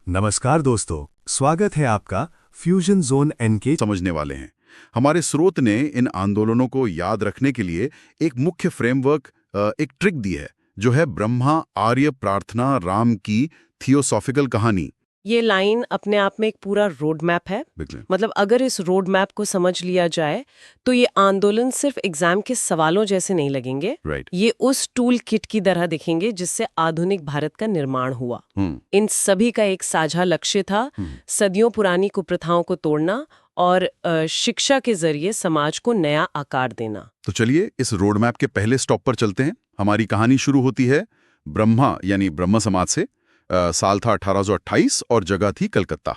नमस्कार दोस्तों, स्वागत है आपका फ्यूजन जोन एन के। समझने वाले हैं। हमारे स्रोत ने इन आंदोलनों को याद रखने के लिए एक मुख्य फ्रेमवर्क, एक ट्रिक दी है, जो है ब्रह्मा आर्य प्रार्थना राम की थियोसॉफिकल कहानी। ये लाइन अपने आप में एक पूरा रोड मैप है। बिल्कुल। मतलब अगर इस रोड मैप को समझ लिया जाए तो ये आंदोलन सिर्फ एग्जाम के सवालों जैसे नहीं लगेंगे। राइट। ये उस टूल किट की तरह दिखेंगे जिससे आधुनिक भारत का निर्माण हुआ। इन सभी का एक साझा लक्ष्य था, सदियों पुरानी कुप्रथाओं को तोड़ना और शिक्षा के जरिए समाज को नया आकार देना। तो चलिए इस रोड मैप के पहले स्टॉप पर चलते हैं। हमारी कहानी शुरू होती है ब्रह्मा यानी ब्रह्म समाज से। साल था 1828 और जगह थी कलकत्ता।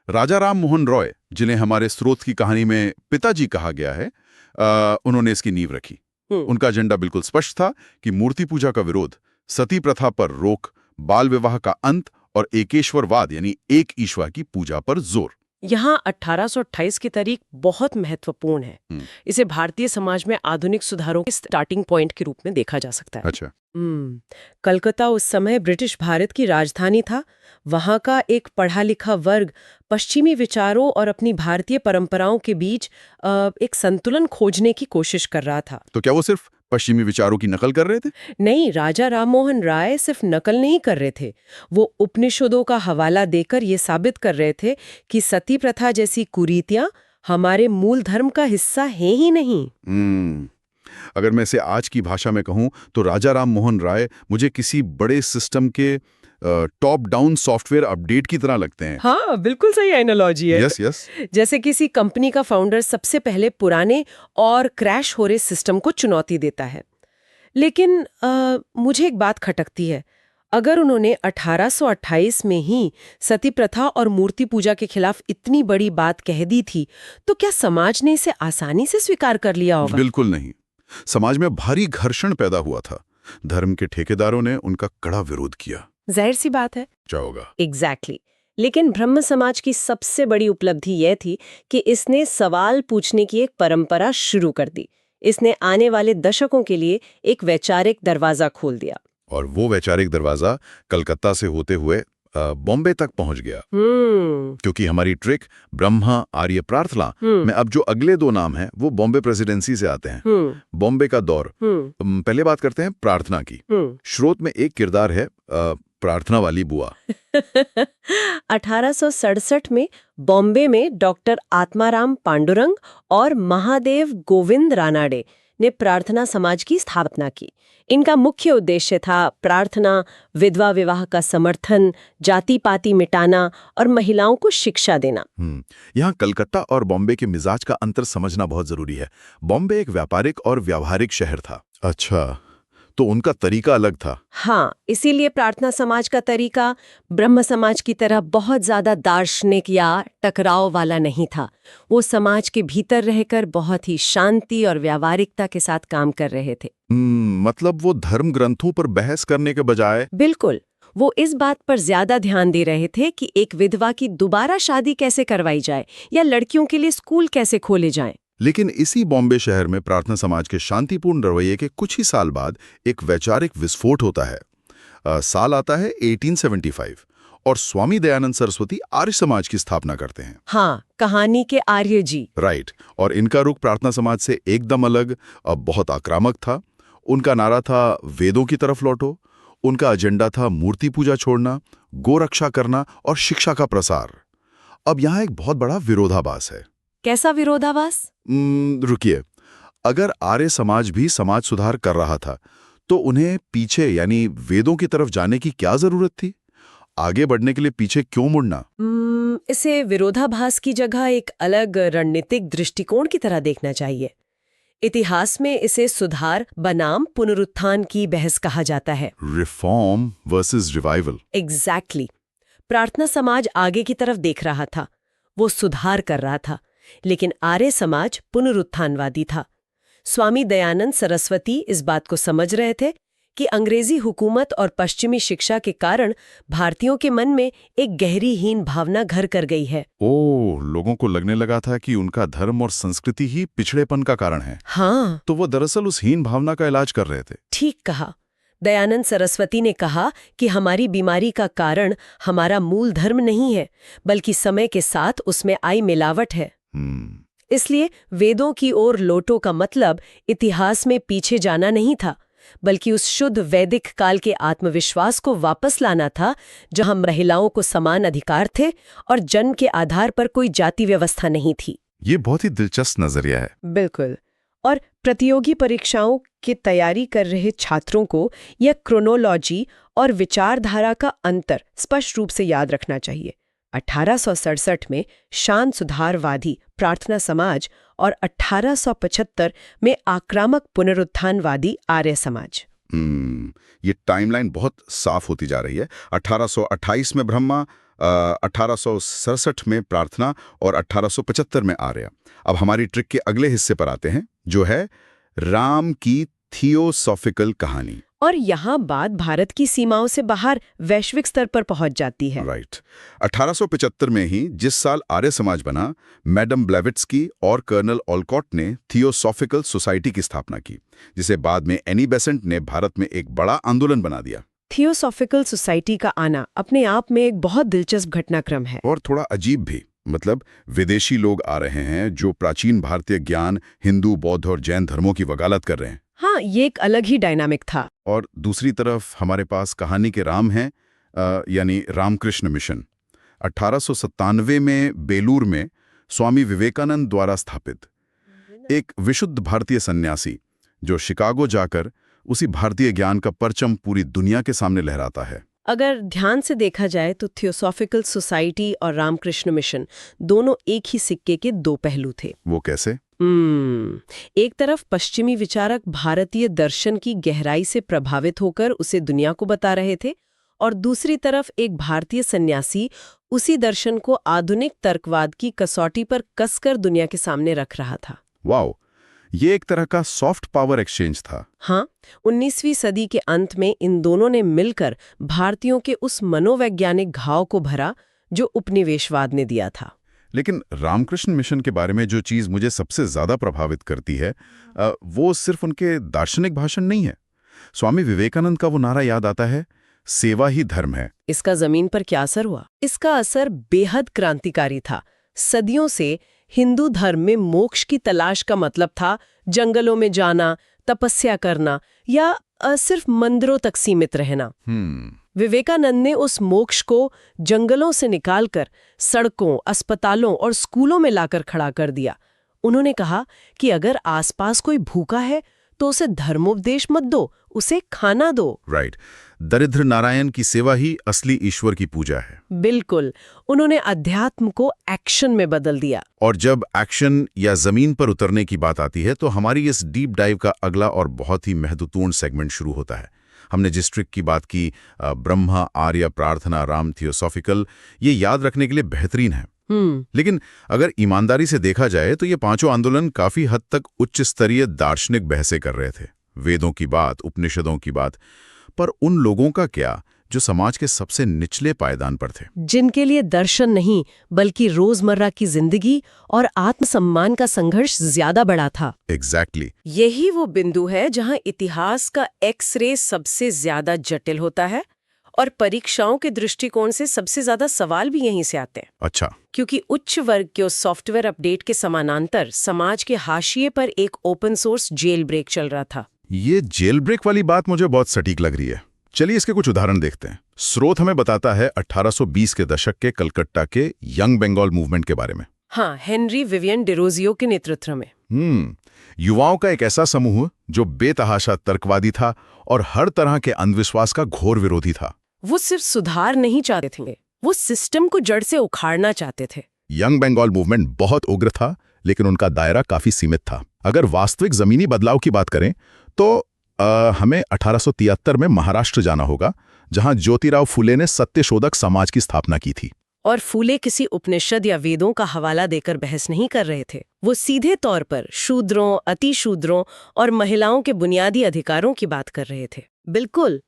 राजा राम मोहन रॉय, जिन्हें हमारे स्रोत की कहानी में पिताजी कहा गया है, उन्होंने इसकी नींव रखी। उनका एजेंडा बिल्कुल स्पष्ट था कि मूर्ति पूजा का विरोध, सती प्रथा पर रोक, बाल विवाह का अंत और एकेश्वरवाद यानी एक ईश्वर की पूजा पर जोर। यहाँ 1828 की तारीख बहुत महत्वपूर्ण है। इसे भारतीय समाज में आधुनिक सुधारों के स्टार्टिंग पॉइंट के रूप में देखा जा सकता है। अच्छा। कलकत्ता उस समय ब्रिटिश भारत की राजधानी था। वहाँ का एक पढ़ा लिखा वर्ग पश्चिमी विचारों और अपनी भारतीय परंपराओं के बीच एक संतुलन खोजने की कोशिश कर रहा था। तो क्या वो सिर्फ पश्चिमी विचारों की नकल कर रहे थे? नहीं, राजा राममोहन राय सिर्फ नकल नहीं कर रहे थे। वो उपनिषदों का हवाला देकर ये साबित कर रहे थे कि सती प्रथा जैसी कुरीतियां हमारे मूल धर्म का हिस्सा हैं ही नहीं। अगर मैं इसे आज की भाषा में कहूं तो राजा राम मोहन राय मुझे किसी बड़े सिस्टम के टॉप डाउन सॉफ्टवेयर अपडेट की तरह लगते हैं। हाँ, बिल्कुल सही एनालॉजी है। यस। जैसे किसी कंपनी का फाउंडर सबसे पहले पुराने और क्रैश हो रहे सिस्टम को चुनौती देता है। लेकिन मुझे एक बात खटकती है। अगर उन्होंने 1828 में ही सती प्रथा और मूर्ति पूजा के खिलाफ इतनी बड़ी बात कह दी थी, तो क्या समाज ने इसे आसानी से स्वीकार कर लिया होगा? बिल्कुल नहीं। समाज में भारी घर्षण पैदा हुआ था। धर्म के ठेकेदारों ने उनका कड़ा विरोध किया। जाहिर सी बात है। क्या होगा? एग्जैक्टली। लेकिन ब्रह्म समाज की सबसे बड़ी उपलब्धि यह थी कि इसने सवाल पूछने की एक परंपरा शुरू कर दी। इसने आने वाले दशकों के लिए एक वैचारिक दरवाजा खोल दिया। और वो वैचारिक दरवाजा कलकत्ता से होते हुए बॉम्बे तक पहुंच गया। क्योंकि हमारी ट्रिक ब्रह्मा आर्य प्रार्थना में अब जो अगले दो नाम हैं वो बॉम्बे प्रेसिडेंसी से आते हैं। बॉम्बे का दौर। पहले बात करते हैं प्रार्थना की। स्रोत में एक किरदार है प्रार्थना वाली बुआ। 1867 में बॉम्बे में डॉक्टर आत्माराम पांडुरंग और महादेव गोविंद रानाडे ने प्रार्थना समाज की स्थापना की। इनका मुख्य उद्देश्य था प्रार्थना, विधवा विवाह का समर्थन, जाति पाति मिटाना और महिलाओं को शिक्षा देना। यहाँ कलकत्ता और बॉम्बे के मिजाज का अंतर समझना बहुत जरूरी है। बॉम्बे एक व्यापारिक और व्यावहारिक शहर था। अच्छा, तो उनका तरीका अलग था। हाँ, इसीलिए प्रार्थना समाज का तरीका ब्रह्म समाज की तरह बहुत ज्यादा दार्शनिक या टकराव वाला नहीं था। वो समाज के भीतर रहकर बहुत ही शांति और व्यावहारिकता के साथ काम कर रहे थे। मतलब वो धर्म ग्रंथों पर बहस करने के बजाय। बिल्कुल, वो इस बात पर ज्यादा ध्यान दे रहे थे कि एक विधवा की दोबारा शादी कैसे करवाई जाए या लड़कियों के लिए स्कूल कैसे खोले जाएं। लेकिन इसी बॉम्बे शहर में प्रार्थना समाज के शांतिपूर्ण रवैये के कुछ ही साल बाद एक वैचारिक विस्फोट होता है। साल आता है 1875 और स्वामी दयानंद सरस्वती आर्य समाज की स्थापना करते हैं। हाँ, कहानी के आर्य जी। राइट। और इनका रुख प्रार्थना समाज से एकदम अलग, बहुत आक्रामक था। उनका नारा था वेदों की तरफ लौटो। उनका एजेंडा था मूर्ति पूजा छोड़ना, गोरक्षा करना और शिक्षा का प्रसार। अब यहाँ एक बहुत बड़ा विरोधाभास है। कैसा विरोधाभास? रुकिए, अगर आर्य समाज भी समाज सुधार कर रहा था तो उन्हें पीछे यानी वेदों की तरफ जाने की क्या जरूरत थी? आगे बढ़ने के लिए पीछे क्यों मुड़ना? इसे विरोधाभास की जगह एक अलग रणनीतिक दृष्टिकोण की तरह देखना चाहिए। इतिहास में इसे सुधार बनाम पुनरुत्थान की बहस कहा जाता है। Reform versus revival. एग्जैक्टली। प्रार्थना समाज आगे की तरफ देख रहा था, वो सुधार कर रहा था, लेकिन आर्य समाज पुनरुत्थानवादी था। स्वामी दयानंद सरस्वती इस बात को समझ रहे थे कि अंग्रेजी हुकूमत और पश्चिमी शिक्षा के कारण भारतीयों के मन में एक गहरी हीन भावना घर कर गई है। लोगों को लगने लगा था कि उनका धर्म और संस्कृति ही पिछड़ेपन का कारण है। हाँ, तो वो दरअसल उस हीन भावना का इलाज कर रहे थे। ठीक कहा। दयानंद सरस्वती ने कहा कि हमारी बीमारी का कारण हमारा मूल धर्म नहीं है, बल्कि समय के साथ उसमें आई मिलावट है। इसलिए वेदों की ओर लौटो का मतलब इतिहास में पीछे जाना नहीं था, बल्कि उस शुद्ध वैदिक काल के आत्मविश्वास को वापस लाना था, जहां महिलाओं को समान अधिकार थे और जन्म के आधार पर कोई जाति व्यवस्था नहीं थी। ये बहुत ही दिलचस्प नजरिया है। बिल्कुल। और प्रतियोगी परीक्षाओं की तैयारी कर रहे छात्रों को यह क्रोनोलॉजी और विचारधारा का अंतर स्पष्ट रूप से याद रखना चाहिए। 1867 में शांत सुधारवादी प्रार्थना समाज और 1875 में आक्रामक पुनरुत्थानवादी आर्य समाज। ये टाइमलाइन बहुत साफ होती जा रही है। 1828 में ब्रह्मा, 1867 में प्रार्थना और 1875 में आर्य। अब हमारी ट्रिक के अगले हिस्से पर आते हैं, जो है राम की थियोसॉफिकल कहानी। और यहाँ बात भारत की सीमाओं से बाहर वैश्विक स्तर पर पहुंच जाती है। राइट। 1875 में ही जिस साल आर्य समाज बना, मैडम ब्लेवेट्स्की और कर्नल ओलकॉट ने थियोसॉफिकल सोसाइटी की स्थापना की, जिसे बाद में एनी बेसेंट ने भारत में एक बड़ा आंदोलन बना दिया। थियोसॉफिकल सोसाइटी का आना अपने आप में एक बहुत दिलचस्प घटनाक्रम है। और थोड़ा अजीब भी। मतलब विदेशी लोग आ रहे हैं जो प्राचीन भारतीय ज्ञान, हिंदू, बौद्ध और जैन धर्मों की वकालत कर रहे हैं। हाँ, ये एक अलग ही डायनामिक था। और दूसरी तरफ हमारे पास कहानी के राम हैं, यानी रामकृष्ण मिशन। 1897 में बेलूर में स्वामी विवेकानंद द्वारा स्थापित एक विशुद्ध भारतीय सन्यासी, जो शिकागो जाकर उसी भारतीय ज्ञान का परचम पूरी दुनिया के सामने लहराता है। अगर ध्यान से देखा जाए तो थियोसॉफिकल सोसाइटी और रामकृष्ण मिशन दोनों एक ही सिक्के के दो पहलू थे। वो कैसे? एक तरफ पश्चिमी विचारक भारतीय दर्शन की गहराई से प्रभावित होकर उसे दुनिया को बता रहे थे, और दूसरी तरफ एक भारतीय सन्यासी उसी दर्शन को आधुनिक तर्कवाद की कसौटी पर कसकर दुनिया के सामने रख रहा था। वाओ, ये एक तरह का सॉफ्ट पावर एक्सचेंज था। हाँ, 19वीं सदी के अंत में इन दोनों ने मिलकर भारतीयों के उस मनोवैज्ञानिक घाव को भरा जो उपनिवेशवाद ने दिया था। लेकिन रामकृष्ण मिशन के बारे में जो चीज़ मुझे सबसे ज़्यादा प्रभावित करती है, वो सिर्फ उनके दार्शनिक भाषण नहीं है। स्वामी विवेकानंद का वो नारा याद आता है, सेवा ही धर्म है। इसका जमीन पर क्या असर हुआ? इसका असर बेहद क्रांतिकारी था। सदियों से हिंदू धर्म में मोक्ष की तलाश का मतलब था जंगलों में जाना, तपस्या करना या सिर्फ मंदिरों तक सीमित रहना। विवेकानंद ने उस मोक्ष को जंगलों से निकालकर सड़कों, अस्पतालों और स्कूलों में लाकर खड़ा कर दिया। उन्होंने कहा कि अगर आसपास कोई भूखा है तो उसे धर्मोपदेश मत दो, उसे खाना दो। राइट। दरिद्र नारायण की सेवा ही असली ईश्वर की पूजा है। बिल्कुल। उन्होंने अध्यात्म को एक्शन में बदल दिया। और जब एक्शन या जमीन पर उतरने की बात आती है तो हमारी इस डीप डाइव का अगला और बहुत ही महत्वपूर्ण सेगमेंट शुरू होता है। हमने जिस ट्रिक की बात की, ब्रह्मा, आर्य, प्रार्थना, राम, थियोसॉफिकल, ये याद रखने के लिए बेहतरीन है। लेकिन अगर ईमानदारी से देखा जाए तो ये पांचों आंदोलन काफी हद तक उच्च स्तरीय दार्शनिक बहसें कर रहे थे। वेदों की बात, उपनिषदों की बात। पर उन लोगों का क्या जो समाज के सबसे निचले पायदान पर थे, जिनके लिए दर्शन नहीं बल्कि रोजमर्रा की जिंदगी और आत्मसम्मान का संघर्ष ज्यादा बड़ा था। एग्जैक्टली। यही वो बिंदु है जहां इतिहास का एक्स-रे सबसे ज्यादा जटिल होता है और परीक्षाओं के दृष्टिकोण से सबसे ज्यादा सवाल भी यहीं से आते हैं। अच्छा। क्योंकि उच्च वर्ग के उस सॉफ्टवेयर अपडेट के समानांतर समाज के हाशिए पर एक ओपन सोर्स जेल ब्रेक चल रहा था। ये जेल ब्रेक वाली बात मुझे बहुत सटीक लग रही है। चलिए इसके कुछ उदाहरण देखते हैं। स्रोत हमें बताता है 1820 के दशक के कलकत्ता के यंग बंगाल मूवमेंट के बारे में। हाँ, हेनरी विवियन डिरोजियो के नेतृत्व में। युवाओं का एक ऐसा समूह जो बेतहाशा तर्कवादी था और हर तरह के अंधविश्वास का घोर विरोधी था। वो सिर्फ सुधार नहीं चाहते थे, वो सिस्टम को जड़ से उखाड़ना चाहते थे। यंग बंगाल मूवमेंट बहुत उग्र था, लेकिन उनका दायरा काफी सीमित था। अगर वास्तविक जमीनी बदलाव की बात करें तो हमें 1873 में महाराष्ट्र जाना होगा, जहां ज्योतिराव फुले ने सत्यशोधक समाज की स्थापना की थी। और फूले किसी उपनिषद या वेदों का हवाला देकर बहस नहीं कर रहे थे। वो सीधे तौर पर शूद्रों, अतिशूद्रों और महिलाओं के बुनियादी अधिकारों की बात कर रहे थे। बिल्कुल,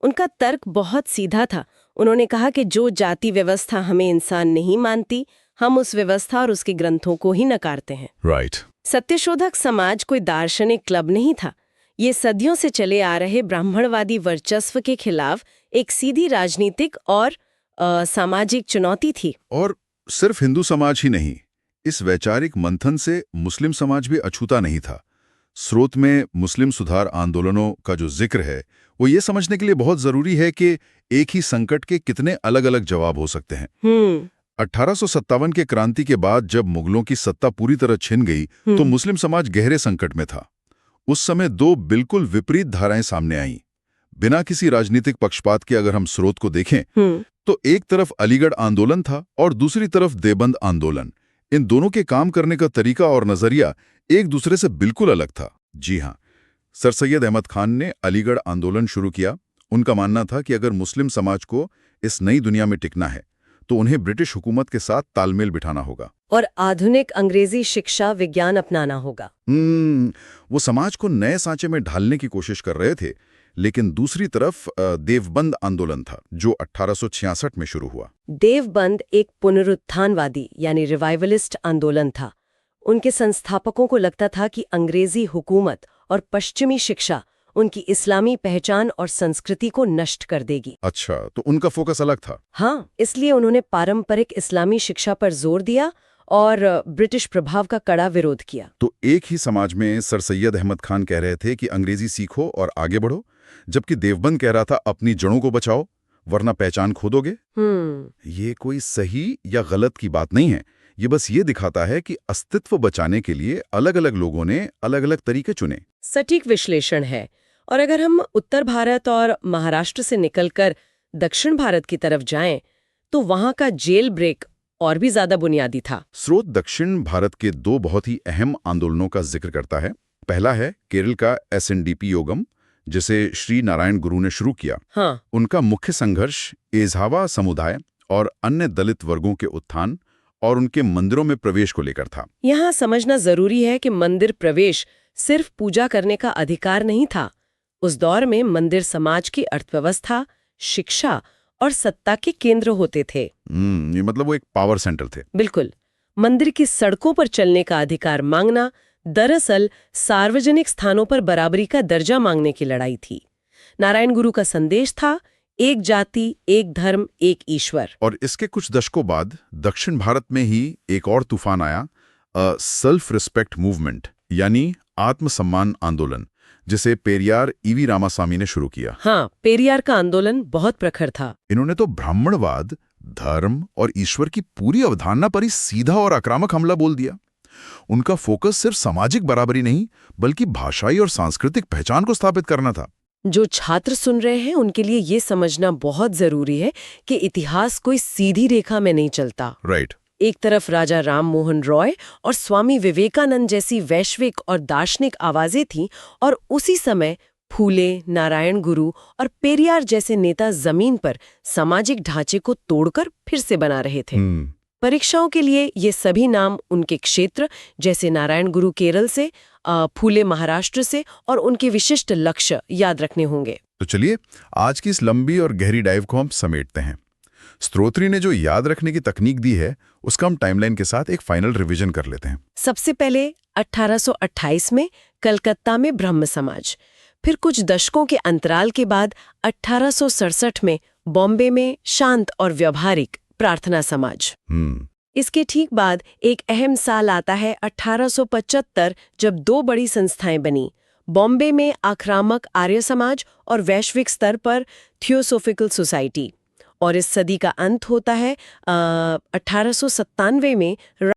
उनका तर्क बहुत सीधा था। उन्होंने कहा कि जो जाति व्यवस्था हमें इंसान नहीं मानती, हम उस व्यवस्था और उसके ग्रंथों को ही नकारते हैं। राइट। सत्यशोधक समाज कोई दार्शनिक क्लब नहीं था। ये सदियों से चले आ रहे ब्राह्मणवादी वर्चस्व के खिलाफ एक सीधी राजनीतिक और सामाजिक चुनौती थी। और सिर्फ हिंदू समाज ही नहीं, इस वैचारिक मंथन से मुस्लिम समाज भी अछूता नहीं था। स्रोत में मुस्लिम सुधार आंदोलनों का जो जिक्र है, वो ये समझने के लिए बहुत जरूरी है कि एक ही संकट के कितने अलग अलग जवाब हो सकते हैं। 1857 के क्रांति के बाद जब मुगलों की सत्ता पूरी तरह छिन गई तो मुस्लिम समाज गहरे संकट में था। उस समय दो बिल्कुल विपरीत धाराएं सामने आईं। बिना किसी राजनीतिक पक्षपात के अगर हम स्रोत को देखें तो एक तरफ अलीगढ़ आंदोलन था और दूसरी तरफ देवबंद आंदोलन। इन दोनों के काम करने का तरीका और नजरिया एक दूसरे से बिल्कुल अलग था। जी हाँ, सर सैयद अहमद खान ने अलीगढ़ आंदोलन शुरू किया। उनका मानना था कि अगर मुस्लिम समाज को इस नई दुनिया में टिकना है तो उन्हें ब्रिटिश हुकूमत के साथ तालमेल बिठाना होगा और आधुनिक अंग्रेजी शिक्षा विज्ञान अपनाना होगा। वो समाज को नए सांचे में ढालने की कोशिश कर रहे थे। लेकिन दूसरी तरफ देवबंद आंदोलन था जो 1866 में शुरू हुआ। देवबंद एक पुनरुत्थानवादी यानी रिवाइवलिस्ट आंदोलन था। उनके संस्थापकों को लगता था कि अंग्रेजी हुकूमत और पश्चिमी शिक्षा उनकी इस्लामी पहचान और संस्कृति को नष्ट कर देगी। अच्छा, तो उनका फोकस अलग था। हाँ, इसलिए उन्होंने पारंपरिक इस्लामी शिक्षा पर जोर दिया और ब्रिटिश प्रभाव का कड़ा विरोध किया। तो एक ही समाज में सर सैयद अहमद खान कह रहे थे कि अंग्रेजी सीखो और आगे बढ़ो, जबकि देवबंद कह रहा था अपनी जड़ों को बचाओ वरना पहचान खो दोगे। ये कोई सही या गलत की बात नहीं है, ये बस ये दिखाता है कि अस्तित्व बचाने के लिए अलग अलग लोगों ने अलग अलग तरीके चुने। सटीक विश्लेषण है। और अगर हम उत्तर भारत और महाराष्ट्र से निकलकर दक्षिण भारत की तरफ जाएं, तो वहां का जेल ब्रेक और भी ज्यादा बुनियादी था। स्रोत दक्षिण भारत के दो बहुत ही अहम आंदोलनों का जिक्र करता है। पहला है केरल का SNDP योगम, जिसे श्री नारायण गुरु ने शुरू किया। हाँ। उनका मुख्य संघर्ष एझावा समुदाय और अन्य दलित वर्गों के उत्थान और उनके मंदिरों में प्रवेश को लेकर था। यहाँ समझना जरूरी है कि मंदिर प्रवेश सिर्फ पूजा करने का अधिकार नहीं था। उस दौर में मंदिर समाज की अर्थव्यवस्था, शिक्षा और सत्ता के केंद्र होते थे। ये मतलब वो एक पावर सेंटर थे। बिल्कुल। मंदिर की सड़कों पर चलने का अधिकार मांगना दरअसल सार्वजनिक स्थानों पर बराबरी का दर्जा मांगने की लड़ाई थी। नारायण गुरु का संदेश था एक जाति, एक धर्म, एक ईश्वर। और इसके कुछ दशकों बाद दक्षिण भारत में ही एक और तूफान आया, सेल्फ रिस्पेक्ट मूवमेंट यानी आत्मसम्मान आंदोलन, जिसे पेरियार ईवी रामास्वामी ने शुरू किया। हाँ, पेरियार का आंदोलन बहुत प्रखर था। इन्होंने तो ब्राह्मणवाद, धर्म और ईश्वर की पूरी अवधारणा पर ही सीधा और आक्रामक हमला बोल दिया। उनका फोकस सिर्फ सामाजिक बराबरी नहीं बल्कि भाषाई और सांस्कृतिक पहचान को स्थापित करना था। जो छात्र सुन रहे हैं उनके लिए ये समझना बहुत जरूरी है कि इतिहास कोई सीधी रेखा में नहीं चलता। राइट। एक तरफ राजा राम मोहन रॉय और स्वामी विवेकानंद जैसी वैश्विक और दार्शनिक आवाजें थीं और उसी समय फूले, नारायण गुरु और पेरियार जैसे नेता जमीन पर सामाजिक ढांचे को तोड़कर फिर से बना रहे थे। परीक्षाओं के लिए ये सभी नाम उनके क्षेत्र जैसे नारायण गुरु केरल से, फूले महाराष्ट्र से और उनके विशिष्ट लक्ष्य याद रखने होंगे। तो चलिए आज की इस लंबी और गहरी डाइव को हम समेटते हैं। स्त्रोत्री ने जो याद रखने की तकनीक दी है उसका हम टाइमलाइन के साथ एक फाइनल रिवीजन कर लेते हैं। सबसे पहले 1828 में कलकत्ता में ब्रह्म समाज, फिर कुछ दशकों के अंतराल के बाद 1867 में बॉम्बे में शांत और व्यवहारिक प्रार्थना समाज। इसके ठीक बाद एक अहम साल आता है 1875, जब दो बड़ी संस्थाएं बनी, बॉम्बे में आक्रामक आर्य समाज और वैश्विक स्तर पर थियोसोफिकल सोसाइटी। और इस सदी का अंत होता है 1897 में